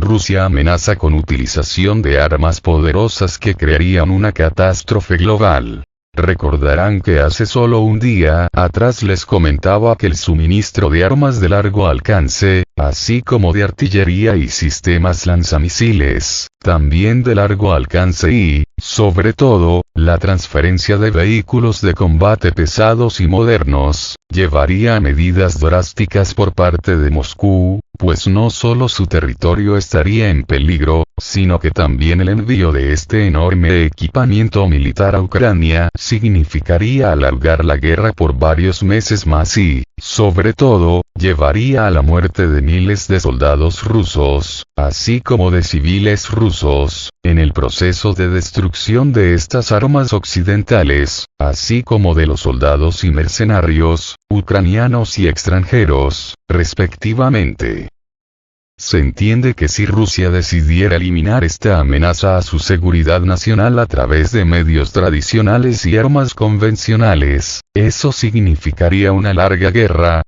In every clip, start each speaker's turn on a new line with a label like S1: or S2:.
S1: Rusia amenaza con utilización de armas poderosas que crearían una catástrofe global. Recordarán que hace solo un día atrás les comentaba que el suministro de armas de largo alcance, así como de artillería y sistemas lanzamisiles, también de largo alcance y, sobre todo, la transferencia de vehículos de combate pesados y modernos, llevaría a medidas drásticas por parte de Moscú, pues no solo su territorio estaría en peligro, sino que también el envío de este enorme equipamiento militar a Ucrania significaría alargar la guerra por varios meses más y, sobre todo, llevaría a la muerte de miles de soldados rusos, así como de civiles rusos, en el proceso de destrucción de estas armas occidentales, así como de los soldados y mercenarios, ucranianos y extranjeros, respectivamente. Se entiende que si Rusia decidiera eliminar esta amenaza a su seguridad nacional a través de medios tradicionales y armas convencionales, eso significaría una larga guerra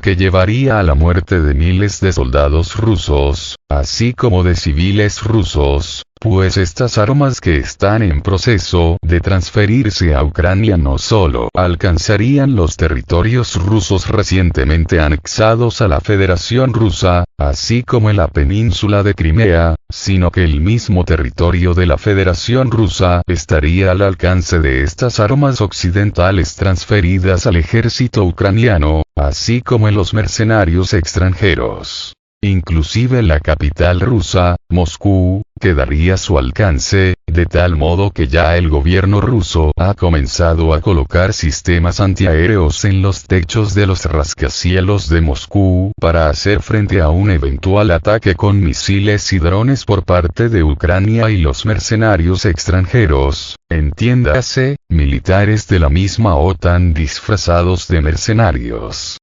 S1: que llevaría a la muerte de miles de soldados rusos, así como de civiles rusos, pues estas armas que están en proceso de transferirse a Ucrania no solo alcanzarían los territorios rusos recientemente anexados a la Federación Rusa, así como en la península de Crimea, sino que el mismo territorio de la Federación Rusa estaría al alcance de estas armas occidentales transferidas al ejército ucraniano, así como en los mercenarios extranjeros. Inclusive la capital rusa, Moscú, quedaría a su alcance, de tal modo que ya el gobierno ruso ha comenzado a colocar sistemas antiaéreos en los techos de los rascacielos de Moscú para hacer frente a un eventual ataque con misiles y drones por parte de Ucrania y los mercenarios extranjeros, entiéndase, militares de la misma OTAN disfrazados de mercenarios.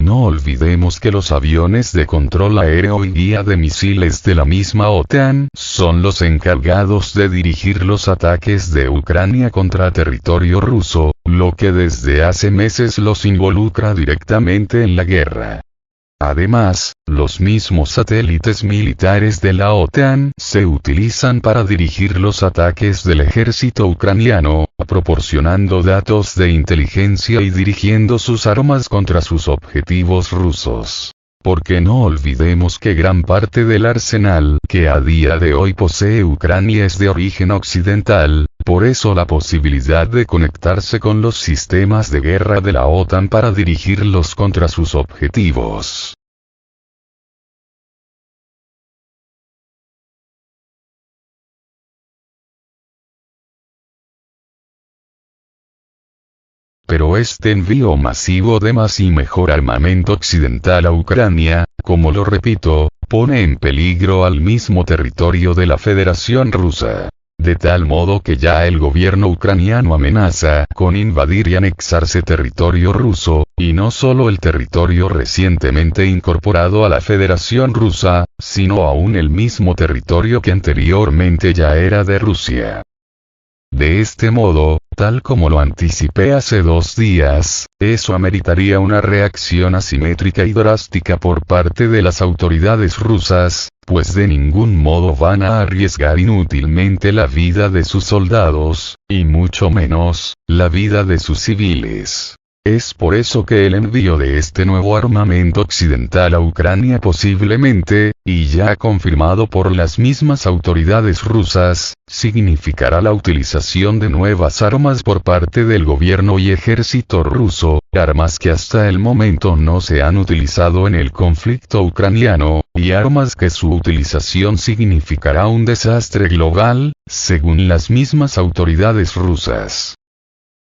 S1: No olvidemos que los aviones de control aéreo y guía de misiles de la misma OTAN son los encargados de dirigir los ataques de Ucrania contra territorio ruso, lo que desde hace meses los involucra directamente en la guerra. Además, los mismos satélites militares de la OTAN se utilizan para dirigir los ataques del ejército ucraniano, proporcionando datos de inteligencia y dirigiendo sus armas contra sus objetivos rusos. Porque no olvidemos que gran parte del arsenal que a día de hoy posee Ucrania es de origen occidental, por eso la posibilidad de conectarse con los sistemas de guerra de la OTAN para dirigirlos contra sus objetivos. Pero este envío masivo de más y mejor armamento occidental a Ucrania, como lo repito, pone en peligro al mismo territorio de la Federación Rusa. De tal modo que ya el gobierno ucraniano amenaza con invadir y anexarse territorio ruso, y no solo el territorio recientemente incorporado a la Federación Rusa, sino aún el mismo territorio que anteriormente ya era de Rusia. De este modo, tal como lo anticipé hace 2 días, eso ameritaría una reacción asimétrica y drástica por parte de las autoridades rusas, pues de ningún modo van a arriesgar inútilmente la vida de sus soldados, y mucho menos, la vida de sus civiles. Es por eso que el envío de este nuevo armamento occidental a Ucrania posiblemente, y ya confirmado por las mismas autoridades rusas, significará la utilización de nuevas armas por parte del gobierno y ejército ruso, armas que hasta el momento no se han utilizado en el conflicto ucraniano, y armas que su utilización significará un desastre global, según las mismas autoridades rusas.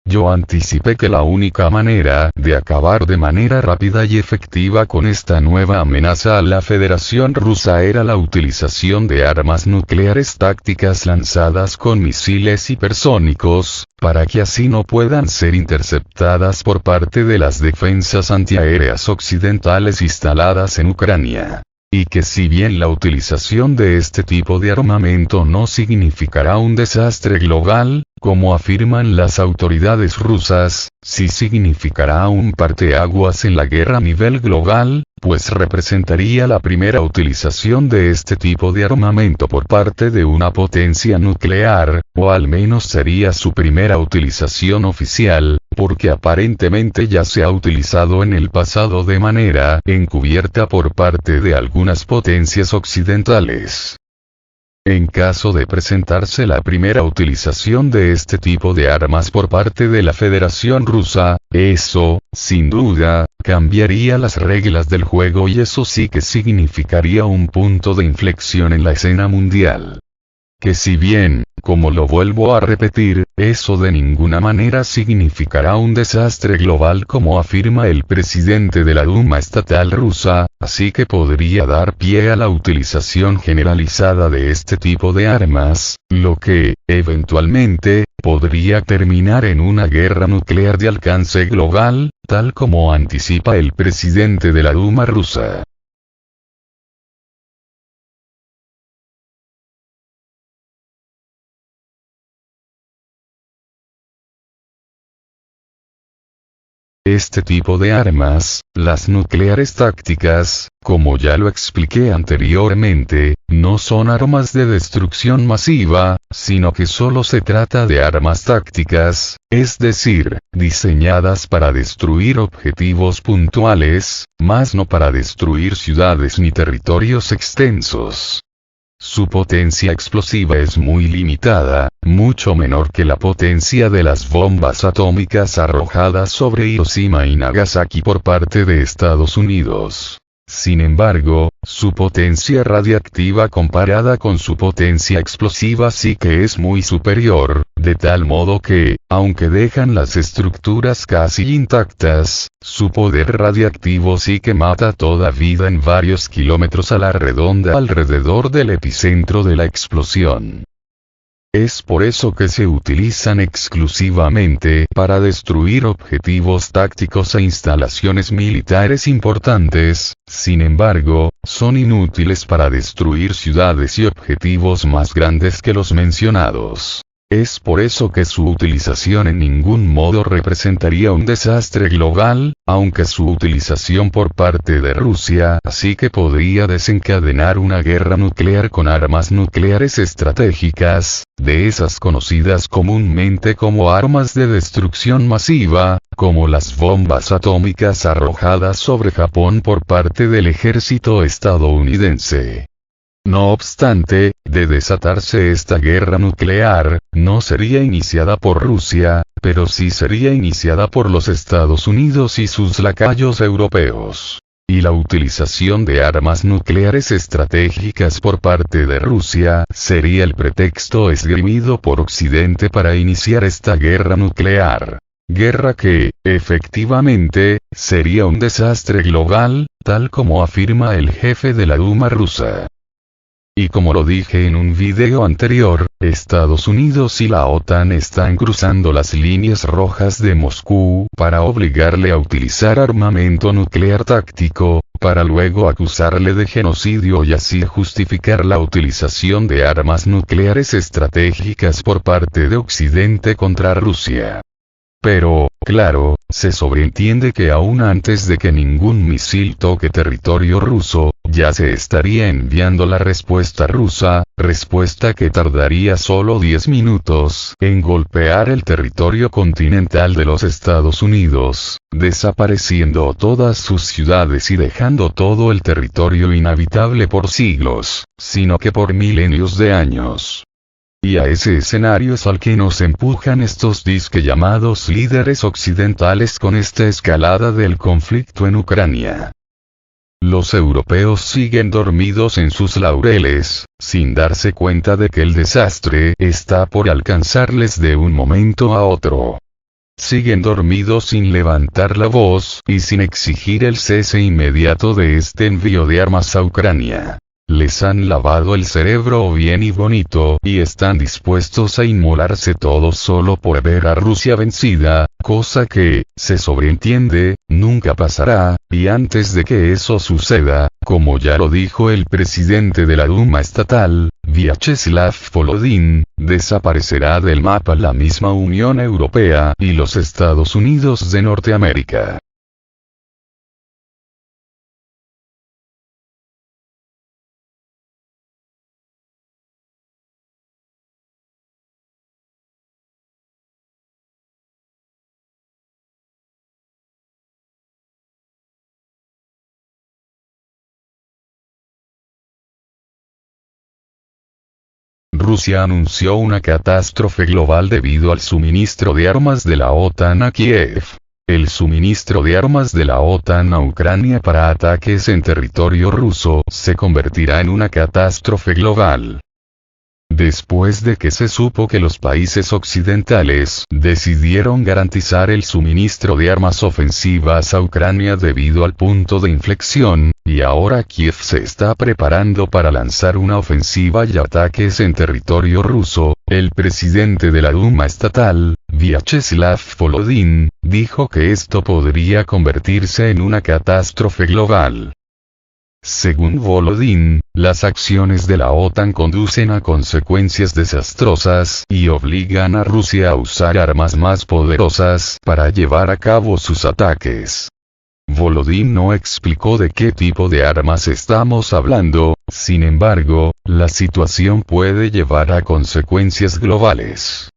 S1: Yo anticipé que la única manera de acabar de manera rápida y efectiva con esta nueva amenaza a la Federación Rusa era la utilización de armas nucleares tácticas lanzadas con misiles hipersónicos, para que así no puedan ser interceptadas por parte de las defensas antiaéreas occidentales instaladas en Ucrania. Y que si bien la utilización de este tipo de armamento no significará un desastre global, como afirman las autoridades rusas, sí significará un parteaguas en la guerra a nivel global, pues representaría la primera utilización de este tipo de armamento por parte de una potencia nuclear, o al menos sería su primera utilización oficial, porque aparentemente ya se ha utilizado en el pasado de manera encubierta por parte de algunas potencias occidentales. En caso de presentarse la primera utilización de este tipo de armas por parte de la Federación Rusa, eso, sin duda, cambiaría las reglas del juego y eso sí que significaría un punto de inflexión en la escena mundial. Que si bien, como lo vuelvo a repetir, eso de ninguna manera significará un desastre global como afirma el presidente de la Duma estatal rusa, así que podría dar pie a la utilización generalizada de este tipo de armas, lo que, eventualmente, podría terminar en una guerra nuclear de alcance global, tal como anticipa el presidente de la Duma rusa. Este tipo de armas, las nucleares tácticas, como ya lo expliqué anteriormente, no son armas de destrucción masiva, sino que solo se trata de armas tácticas, es decir, diseñadas para destruir objetivos puntuales, más no para destruir ciudades ni territorios extensos. Su potencia explosiva es muy limitada, mucho menor que la potencia de las bombas atómicas arrojadas sobre Hiroshima y Nagasaki por parte de Estados Unidos. Sin embargo, su potencia radiactiva comparada con su potencia explosiva sí que es muy superior, de tal modo que, aunque dejan las estructuras casi intactas, su poder radiactivo sí que mata toda vida en varios kilómetros a la redonda alrededor del epicentro de la explosión. Es por eso que se utilizan exclusivamente para destruir objetivos tácticos e instalaciones militares importantes, sin embargo, son inútiles para destruir ciudades y objetivos más grandes que los mencionados. Es por eso que su utilización en ningún modo representaría un desastre global, aunque su utilización por parte de Rusia sí que podría desencadenar una guerra nuclear con armas nucleares estratégicas, de esas conocidas comúnmente como armas de destrucción masiva, como las bombas atómicas arrojadas sobre Japón por parte del ejército estadounidense. No obstante, de desatarse esta guerra nuclear, no sería iniciada por Rusia, pero sí sería iniciada por los Estados Unidos y sus lacayos europeos. Y la utilización de armas nucleares estratégicas por parte de Rusia sería el pretexto esgrimido por Occidente para iniciar esta guerra nuclear. Guerra que, efectivamente, sería un desastre global, tal como afirma el jefe de la Duma rusa. Y como lo dije en un video anterior, Estados Unidos y la OTAN están cruzando las líneas rojas de Moscú para obligarle a utilizar armamento nuclear táctico, para luego acusarle de genocidio y así justificar la utilización de armas nucleares estratégicas por parte de Occidente contra Rusia. Pero, claro, se sobreentiende que aún antes de que ningún misil toque territorio ruso, ya se estaría enviando la respuesta rusa, respuesta que tardaría solo 10 minutos en golpear el territorio continental de los Estados Unidos, desapareciendo todas sus ciudades y dejando todo el territorio inhabitable por siglos, sino que por milenios de años. Y a ese escenario es al que nos empujan estos disque llamados líderes occidentales con esta escalada del conflicto en Ucrania. Los europeos siguen dormidos en sus laureles, sin darse cuenta de que el desastre está por alcanzarles de un momento a otro. Siguen dormidos sin levantar la voz y sin exigir el cese inmediato de este envío de armas a Ucrania. les han lavado el cerebro bien y bonito y están dispuestos a inmolarse todos solo por ver a Rusia vencida, cosa que, se sobreentiende, nunca pasará, y antes de que eso suceda, como ya lo dijo el presidente de la Duma estatal, Vyacheslav Volodin, desaparecerá del mapa la misma Unión Europea y los Estados Unidos de Norteamérica. Rusia anunció una catástrofe global debido al suministro de armas de la OTAN a Kiev. El suministro de armas de la OTAN a Ucrania para ataques en territorio ruso se convertirá en una catástrofe global. Después de que se supo que los países occidentales decidieron garantizar el suministro de armas ofensivas a Ucrania debido al punto de inflexión, y ahora Kiev se está preparando para lanzar una ofensiva y ataques en territorio ruso, el presidente de la Duma estatal, Vyacheslav Volodin, dijo que esto podría convertirse en una catástrofe global. Según Volodin, las acciones de la OTAN conducen a consecuencias desastrosas y obligan a Rusia a usar armas más poderosas para llevar a cabo sus ataques. Volodin no explicó de qué tipo de armas estamos hablando, sin embargo, la situación puede llevar a consecuencias globales.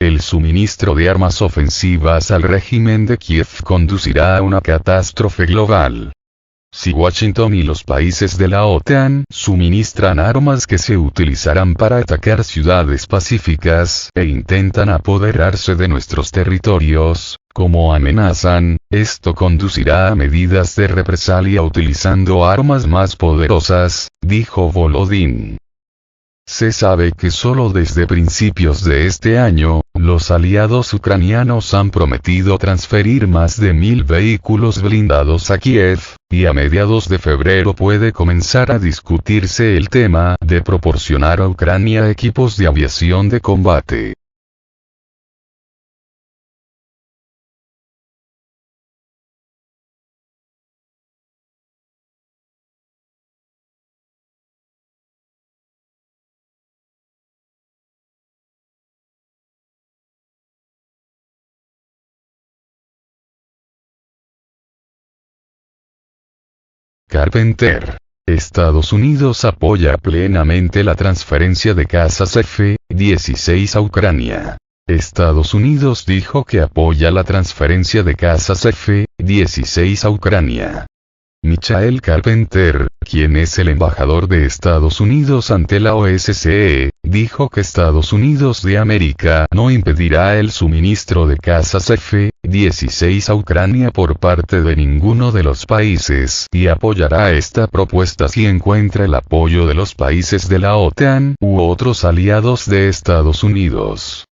S1: El suministro de armas ofensivas al régimen de Kiev conducirá a una catástrofe global. Si Washington y los países de la OTAN suministran armas que se utilizarán para atacar ciudades pacíficas e intentan apoderarse de nuestros territorios, como amenazan, esto conducirá a medidas de represalia utilizando armas más poderosas, dijo Volodin. Se sabe que solo desde principios de este año, los aliados ucranianos han prometido transferir más de 1000 vehículos blindados a Kiev, y a mediados de febrero puede comenzar a discutirse el tema de proporcionar a Ucrania equipos de aviación de combate. Carpenter. Estados Unidos apoya plenamente la transferencia de casas F-16 a Ucrania. Estados Unidos dijo que apoya la transferencia de casas F-16 a Ucrania. Michael Carpenter, quien es el embajador de Estados Unidos ante la OSCE, dijo que Estados Unidos de América no impedirá el suministro de casas F-16 a Ucrania por parte de ninguno de los países y apoyará esta propuesta si encuentra el apoyo de los países de la OTAN u otros aliados de Estados Unidos.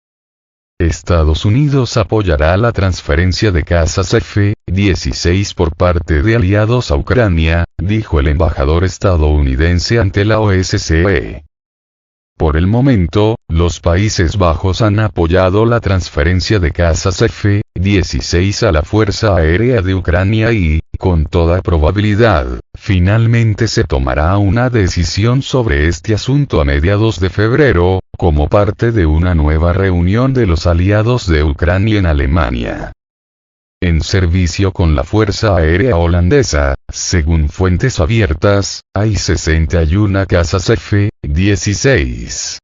S1: Estados Unidos apoyará la transferencia de casas F-16 por parte de aliados a Ucrania, dijo el embajador estadounidense ante la OSCE. Por el momento, los Países Bajos han apoyado la transferencia de casas F-16 a la Fuerza Aérea de Ucrania y, con toda probabilidad, finalmente se tomará una decisión sobre este asunto a mediados de febrero, como parte de una nueva reunión de los aliados de Ucrania en Alemania. En servicio con la Fuerza Aérea Holandesa, según fuentes abiertas, hay 61 casas F-16.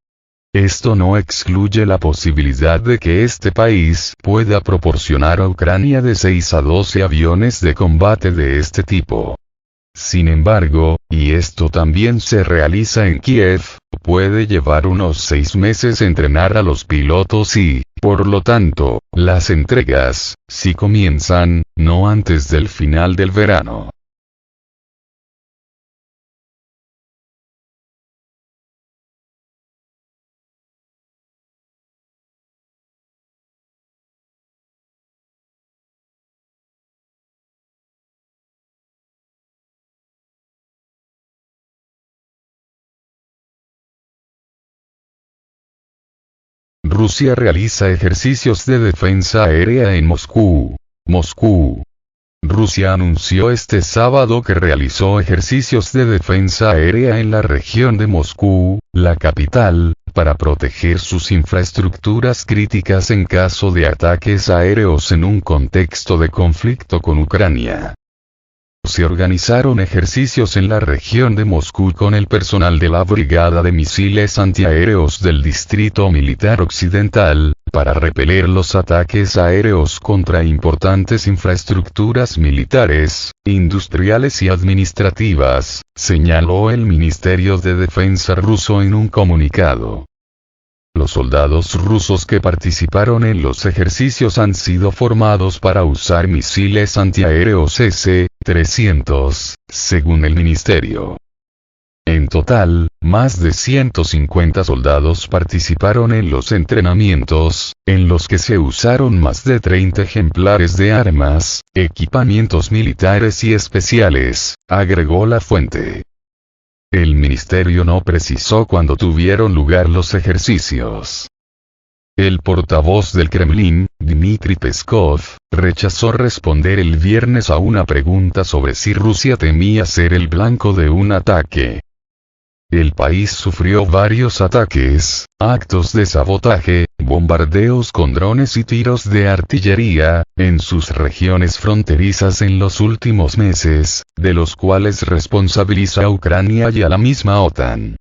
S1: Esto no excluye la posibilidad de que este país pueda proporcionar a Ucrania de 6 a 12 aviones de combate de este tipo. Sin embargo, y esto también se realiza en Kiev, puede llevar unos 6 meses entrenar a los pilotos y, por lo tanto, las entregas, si comienzan, no antes del final del verano. Rusia realiza ejercicios de defensa aérea en Moscú. Rusia anunció este sábado que realizó ejercicios de defensa aérea en la región de Moscú, la capital, para proteger sus infraestructuras críticas en caso de ataques aéreos en un contexto de conflicto con Ucrania. Se organizaron ejercicios en la región de Moscú con el personal de la Brigada de Misiles Antiaéreos del Distrito Militar Occidental, para repeler los ataques aéreos contra importantes infraestructuras militares, industriales y administrativas, señaló el Ministerio de Defensa ruso en un comunicado. Los soldados rusos que participaron en los ejercicios han sido formados para usar misiles antiaéreos S-300, según el ministerio. En total, más de 150 soldados participaron en los entrenamientos, en los que se usaron más de 30 ejemplares de armas, equipamientos militares y especiales, agregó la fuente. El ministerio no precisó cuándo tuvieron lugar los ejercicios. El portavoz del Kremlin, Dmitry Peskov, rechazó responder el viernes a una pregunta sobre si Rusia temía ser el blanco de un ataque. El país sufrió varios ataques, actos de sabotaje, bombardeos con drones y tiros de artillería, en sus regiones fronterizas en los últimos meses, de los cuales responsabiliza a Ucrania y a la misma OTAN.